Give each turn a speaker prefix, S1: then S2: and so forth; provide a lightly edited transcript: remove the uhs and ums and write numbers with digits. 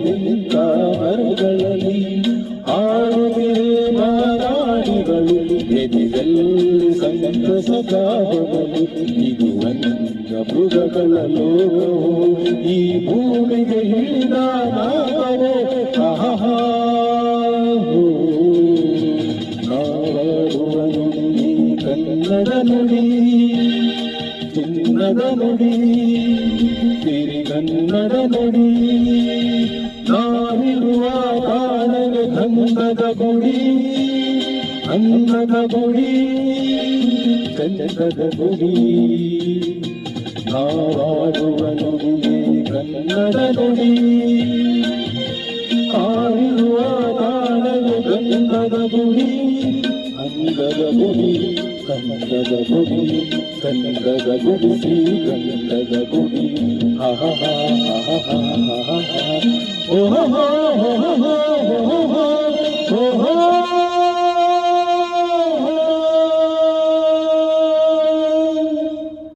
S1: ನಿಂತ ಮರಗಳಲ್ಲಿ ಆಡುತ್ತಿರೆ ಮಾರಾಡಿಗಳು ಎದೆಯಲ್ಲಿ ಸಂತಸ ಕಾವಲು ಇದು ಅನಂತ ಮೃಗಗಳ ಲೋಕವು ಈ ಭೂಮಿಗೆ ಹಿಡಿದ ನಾವೇ ನಾವಾಡುವ ನುಡಿ ಕನ್ನಡ ನುಡಿ ಚಿನ್ನದ ನುಡಿ ಸಿರಿಗನ್ನಡ ನುಡಿ ನಾವಿರುವ ಕಾಣಗೆ ಗಂಧದ ಗುಡಿ ಅಂಗದ ಗುಡಿ ಚಂದದ ಗುಡಿ ನಾವಾಡುವ ನುಡಿ ಕನ್ನಡ ನುಡಿ ಕಾವಿರುವ ಕಾಣಗೆ ಗಂಧದ ಗುಡಿ ಅಂಗದ ಗುಡಿ ಗಂಧದ ಗುಡಿ ಗಂಧದ ಗುಡಿಸಿ ಗಂಧದ ಗುಡಿ ಓಹೋ